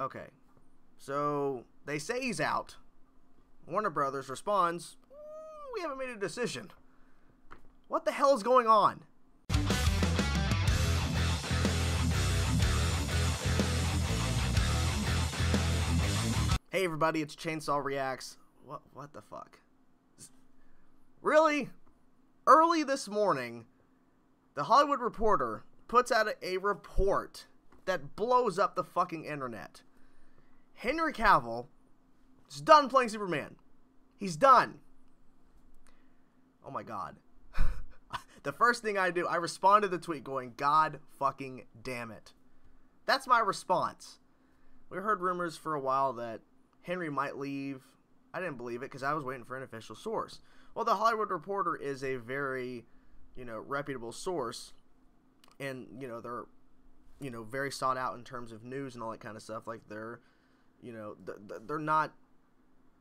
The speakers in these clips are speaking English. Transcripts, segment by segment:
Okay. So, they say he's out. Warner Brothers responds, we haven't made a decision. What the hell is going on? Hey everybody, it's Chainsaw Reacts. What the fuck? Really? Early this morning, The Hollywood Reporter puts out a report that blows up the fucking internet. Henry Cavill is done playing Superman. He's done. Oh my god. The first thing I do, I respond to the tweet going, God fucking damn it. That's my response. We heard rumors for a while that Henry might leave. I didn't believe it because I was waiting for an official source. Well, The Hollywood Reporter is a very, reputable source. And, they're, very sought out in terms of news and all that kind of stuff. Like, they're not,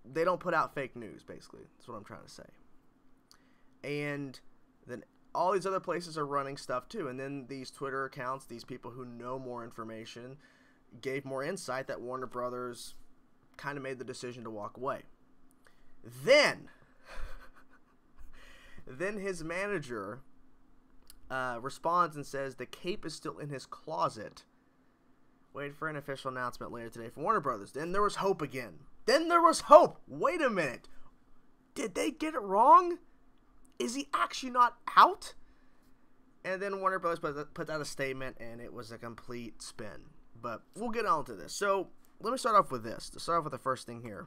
they don't put out fake news, basically. That's what I'm trying to say. And then all these other places are running stuff too. And then these Twitter accounts, these people who know more information, gave more insight that Warner Brothers kind of made the decision to walk away. Then his manager responds and says the cape is still in his closet. Wait for an official announcement later today from Warner Brothers. Then there was hope again. Then there was hope. Wait a minute. Did they get it wrong? Is he actually not out? And then Warner Brothers put out a statement, and it was a complete spin. But we'll get on to this. So let me start off with this. To start off with the first thing here.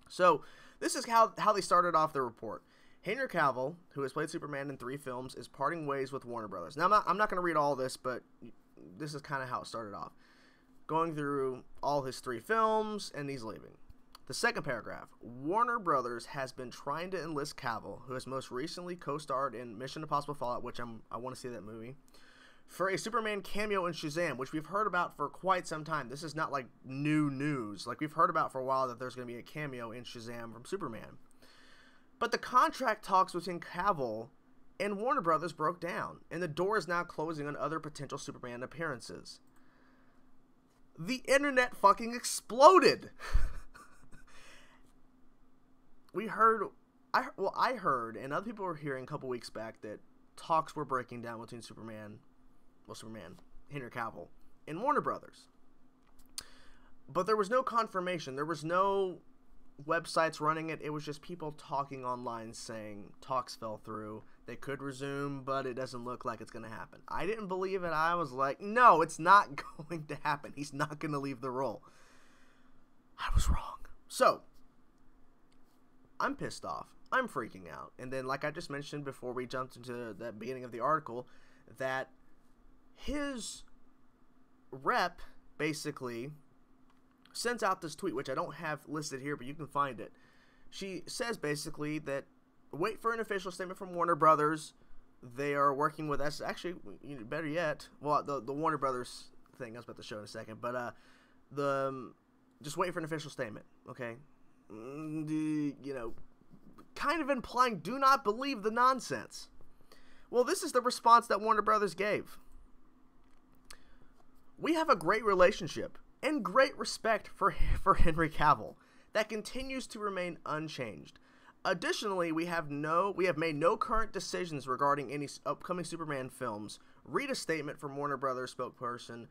So this is how they started off the report. Henry Cavill, who has played Superman in 3 films, is parting ways with Warner Brothers. Now, I'm not going to read all this, but this is kind of how it started off. Going through all his 3 films, and he's leaving. The second paragraph, Warner Brothers has been trying to enlist Cavill, who has most recently co-starred in Mission Impossible Fallout, which I want to see that movie, for a Superman cameo in Shazam, which we've heard about for quite some time. This is not like new news. Like, we've heard about for a while that there's going to be a cameo in Shazam from Superman. But the contract talks between Cavill and Warner Brothers broke down, and the door is now closing on other potential Superman appearances. The internet fucking exploded. I heard, and other people were hearing a couple weeks back that talks were breaking down between Henry Cavill, and Warner Brothers. But there was no confirmation. There was no websites running it. It was just people talking online saying talks fell through. They could resume, but it doesn't look like it's going to happen. I didn't believe it. I was like, no, it's not going to happen. He's not going to leave the role. I was wrong. So I'm pissed off. I'm freaking out. And then, like I just mentioned before we jumped into the beginning of the article, that his rep basically sends out this tweet, which I don't have listed here, but you can find it. She says basically that wait for an official statement from Warner Brothers. They are working with us. Actually, better yet, well, the Warner Brothers thing I was about to show in a second, but just wait for an official statement, okay? Kind of implying do not believe the nonsense. Well, this is the response that Warner Brothers gave. We have a great relationship and great respect for Henry Cavill that continues to remain unchanged. Additionally, we have made no current decisions regarding any upcoming Superman films. Read a statement from Warner Brothers spokesperson,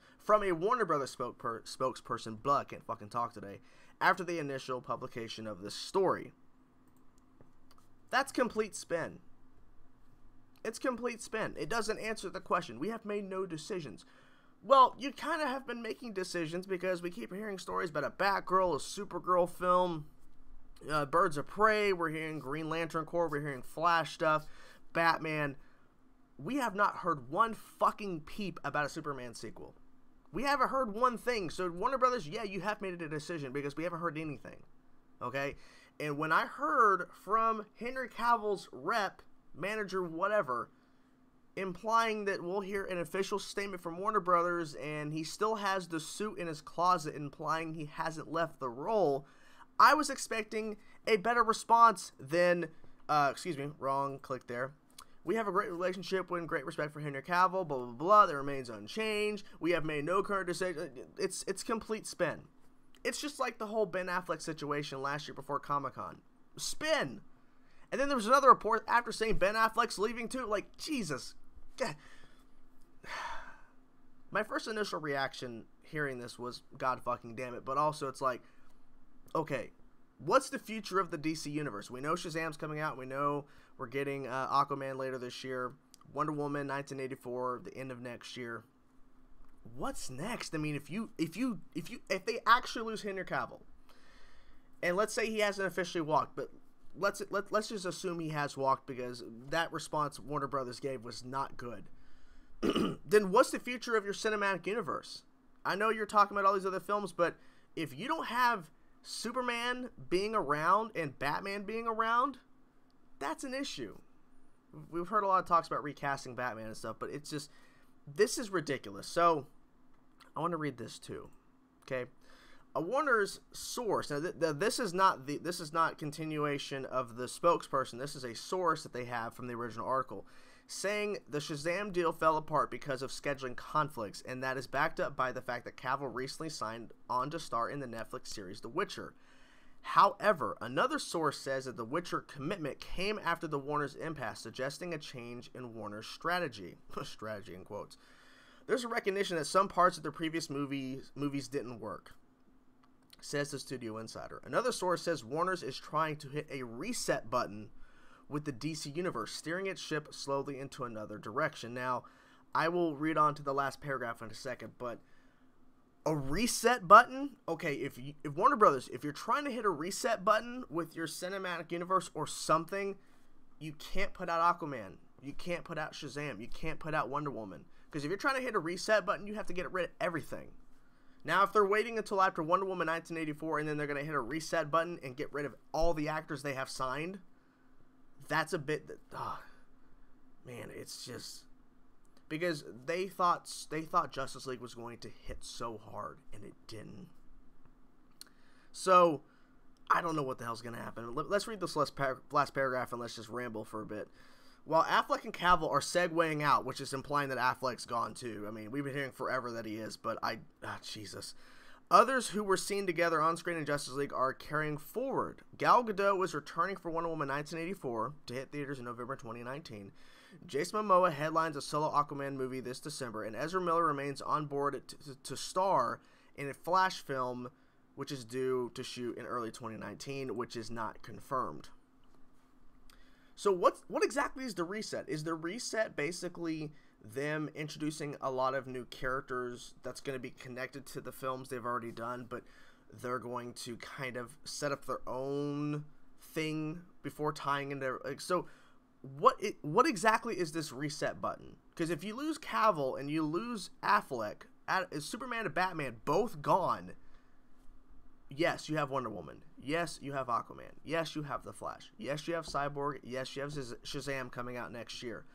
blah, I can't fucking talk today, after the initial publication of this story. That's complete spin. It's complete spin. It doesn't answer the question. We have made no decisions. Well, you kind of have been making decisions because we keep hearing stories about a Batgirl, a Supergirl film, Birds of Prey, we're hearing Green Lantern Corps, we're hearing Flash stuff, Batman. We have not heard one fucking peep about a Superman sequel. We haven't heard one thing. So Warner Brothers, yeah, you have made a decision because we haven't heard anything. Okay? And when I heard from Henry Cavill's rep, manager, whatever, implying that we'll hear an official statement from Warner Brothers and he still has the suit in his closet, implying he hasn't left the role, I was expecting a better response than, excuse me, wrong click there. We have a great relationship and great respect for Henry Cavill, blah, blah, blah, that remains unchanged. We have made no current decision. It's complete spin. It's just like the whole Ben Affleck situation last year before Comic-Con. Spin! And then there was another report after saying Ben Affleck's leaving too. Like, Jesus. God. My first initial reaction hearing this was, God fucking damn it. But also it's like, okay, what's the future of the DC Universe? We know Shazam's coming out. We know we're getting Aquaman later this year. Wonder Woman 1984, the end of next year. What's next? I mean, if they actually lose Henry Cavill, and let's say he hasn't officially walked, but let's just assume he has walked, because that response Warner Brothers gave was not good. Then what's the future of your cinematic universe? I know you're talking about all these other films, but if you don't have Superman being around and Batman being around, that's an issue. We've heard a lot of talks about recasting Batman and stuff, but it's just, this is ridiculous. So I want to read this too. Okay, a Warner's source. Now this is not continuation of the spokesperson. This is a source that they have from the original article, saying the Shazam deal fell apart because of scheduling conflicts, and that is backed up by the fact that Cavill recently signed on to star in the Netflix series The Witcher. However, another source says that the Witcher commitment came after the Warner's impasse, suggesting a change in Warner's strategy. Strategy in quotes. There's a recognition that some parts of the previous movies didn't work, says the Studio Insider. Another source says Warner's is trying to hit a reset button with the DC Universe, steering its ship slowly into another direction. Now, I will read on to the last paragraph in a second, but a reset button? Okay, if Warner Brothers, if you're trying to hit a reset button with your cinematic universe or something, you can't put out Aquaman. You can't put out Shazam. You can't put out Wonder Woman. Because if you're trying to hit a reset button, you have to get rid of everything. Now, if they're waiting until after Wonder Woman 1984 and then they're going to hit a reset button and get rid of all the actors they have signed, that's a bit, man, it's just, because they thought Justice League was going to hit so hard, and it didn't. So, I don't know what the hell's going to happen. Let's read this last paragraph and let's just ramble for a bit. While Affleck and Cavill are segueing out, which is implying that Affleck's gone too. I mean, we've been hearing forever that he is, but Jesus. Others who were seen together on screen in Justice League are carrying forward. Gal Gadot is returning for Wonder Woman 1984 to hit theaters in November 2019. Jason Momoa headlines a solo Aquaman movie this December, and Ezra Miller remains on board to star in a Flash film, which is due to shoot in early 2019, which is not confirmed. So what exactly is the reset? Is the reset basically them introducing a lot of new characters that's going to be connected to the films they've already done, but they're going to kind of set up their own thing before tying into, like, so what exactly is this reset button? Because if you lose Cavill and you lose Affleck, Superman and Batman both gone, yes, you have Wonder Woman. Yes, you have Aquaman. Yes, you have The Flash. Yes, you have Cyborg. Yes, you have Shazam coming out next year.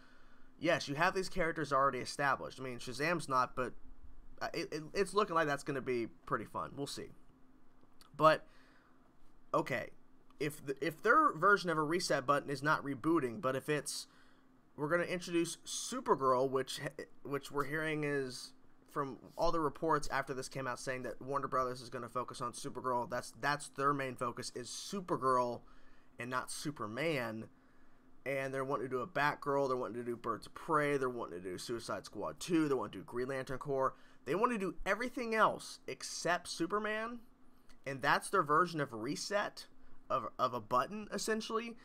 Yes, you have these characters already established. I mean, Shazam's not, but it's looking like that's going to be pretty fun. We'll see. But, okay, if their version of a reset button is not rebooting, but if it's, we're going to introduce Supergirl, which we're hearing is, from all the reports after this came out, saying that Warner Brothers is going to focus on Supergirl. That's their main focus, is Supergirl and not Superman. And they're wanting to do a Batgirl, they're wanting to do Birds of Prey, they're wanting to do Suicide Squad 2, they want to do Green Lantern Corps. They want to do everything else except Superman, and that's their version of reset, of a button, essentially,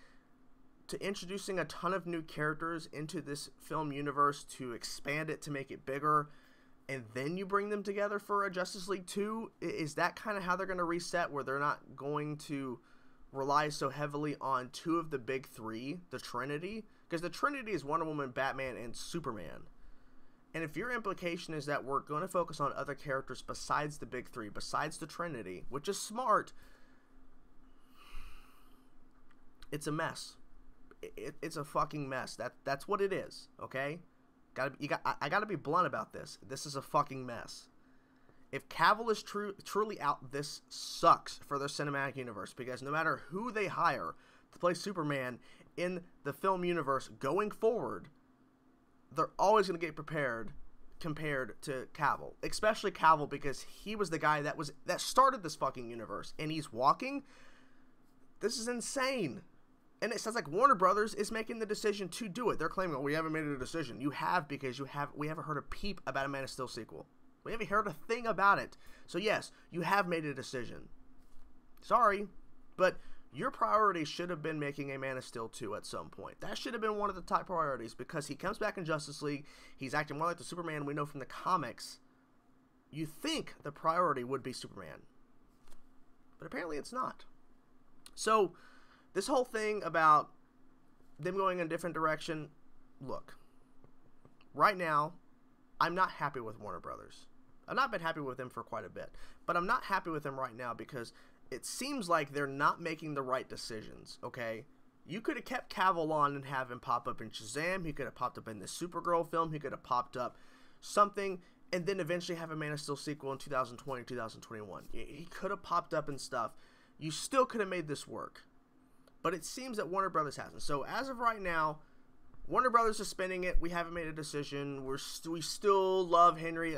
to introducing a ton of new characters into this film universe to expand it, to make it bigger, and then you bring them together for a Justice League 2? Is that kind of how they're going to reset, where they're not going to rely so heavily on two of the big three, the Trinity? Because the Trinity is Wonder Woman, Batman, and Superman. And if your implication is that we're going to focus on other characters besides the big three, besides the Trinity, which is smart, it's a mess. It's a fucking mess. That's what it is, okay? I gotta be blunt about this. This is a fucking mess. If Cavill is truly out, this sucks for their cinematic universe, because no matter who they hire to play Superman in the film universe going forward, they're always going to get prepared compared to Cavill, especially Cavill, because he was the guy that started this fucking universe, and he's walking. This is insane. And it sounds like Warner Brothers is making the decision to do it. They're claiming, oh, we haven't made a decision. You have, because we haven't heard a peep about a Man of Steel sequel. We haven't heard a thing about it. So yes, you have made a decision. Sorry, but your priority should have been making a Man of Steel 2 at some point. That should have been one of the top priorities, because he comes back in Justice League. He's acting more like the Superman we know from the comics. You think the priority would be Superman, but apparently it's not. So this whole thing about them going in a different direction, look, right now, I'm not happy with Warner Brothers. I've not been happy with them for quite a bit, but I'm not happy with them right now because it seems like they're not making the right decisions, okay? You could have kept Cavill on and have him pop up in Shazam. He could have popped up in the Supergirl film. He could have popped up something, and then eventually have a Man of Steel sequel in 2020, 2021. He could have popped up and stuff. You still could have made this work. But it seems that Warner Brothers hasn't. So as of right now, Warner Brothers is spinning it. We haven't made a decision. We still love Henry.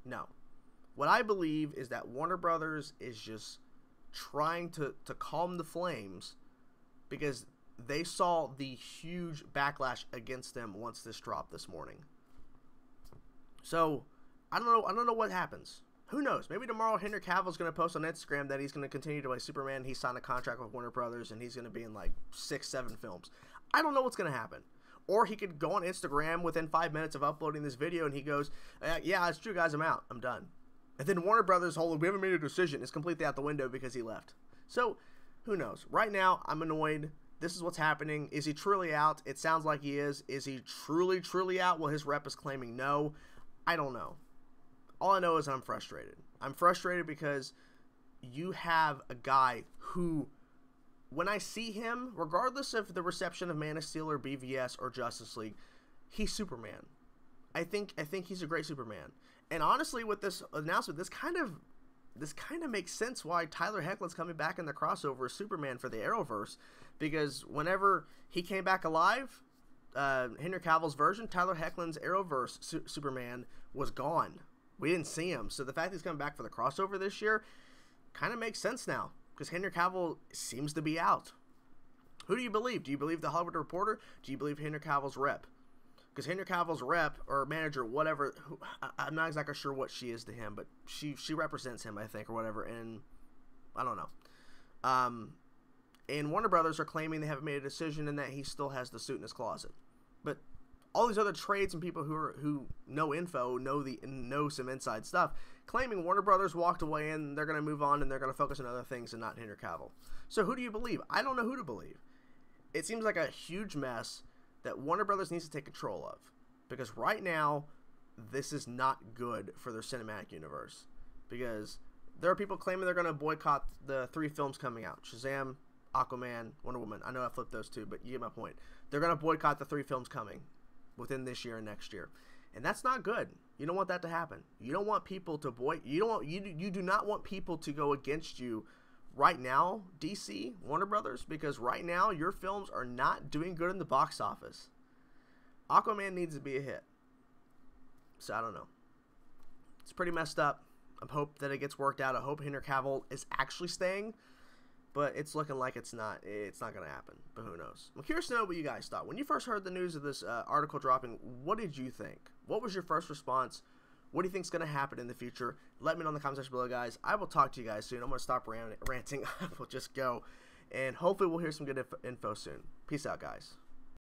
No. What I believe is that Warner Brothers is just trying to calm the flames, because they saw the huge backlash against them once this dropped this morning. So I don't know what happens. Who knows? Maybe tomorrow Henry Cavill's going to post on Instagram that he's going to continue to play Superman. He signed a contract with Warner Brothers, and he's going to be in like 6-7 films. I don't know what's going to happen. Or he could go on Instagram within 5 minutes of uploading this video, and he goes, yeah, it's true, guys, I'm out. I'm done. And then Warner Brothers' whole, we haven't made a decision, is completely out the window because he left. So, who knows? Right now, I'm annoyed. This is what's happening. Is he truly out? It sounds like he is. Is he truly, truly out? Well, his rep is claiming no. I don't know. All I know is I'm frustrated. I'm frustrated because you have a guy who, when I see him, regardless of the reception of Man of Steel or BVS or Justice League, he's Superman. I think he's a great Superman. And honestly, with this announcement, this kind of makes sense why Tyler Hoechlin's coming back in the crossover as Superman for the Arrowverse, because whenever he came back alive, Henry Cavill's version, Tyler Hoechlin's Arrowverse Superman was gone. We didn't see him. So the fact he's coming back for the crossover this year kind of makes sense now, because Henry Cavill seems to be out. Who do you believe? Do you believe the Hollywood Reporter? Do you believe Henry Cavill's rep? Because Henry Cavill's rep or manager, whatever, I'm not exactly sure what she is to him, but she represents him, I think, or whatever, and I don't know. And Warner Brothers are claiming they haven't made a decision and that he still has the suit in his closet. But all these other trades and people who know info, know some inside stuff, claiming Warner Brothers walked away and they're going to move on and they're going to focus on other things and not Henry Cavill. So who do you believe? I don't know who to believe. It seems like a huge mess that Warner Brothers needs to take control of, because right now this is not good for their cinematic universe, because there are people claiming they're going to boycott the 3 films coming out: Shazam, Aquaman, Wonder Woman. I know I flipped those 2, but you get my point. They're going to boycott the 3 films coming within this year and next year, and that's not good. You don't want that to happen. You don't want people to you do not want people to go against you right now, DC, Warner Brothers, because right now your films are not doing good in the box office. Aquaman needs to be a hit. So I don't know. It's pretty messed up. I hope that it gets worked out. I hope Henry Cavill is actually staying, but it's looking like it's not going to happen, but who knows. I'm curious to know what you guys thought. When you first heard the news of this article dropping, what did you think? What was your first response? What do you think is going to happen in the future? Let me know in the comment section below, guys. I will talk to you guys soon. I'm going to stop ranting. I will just go, and hopefully we'll hear some good info soon. Peace out, guys.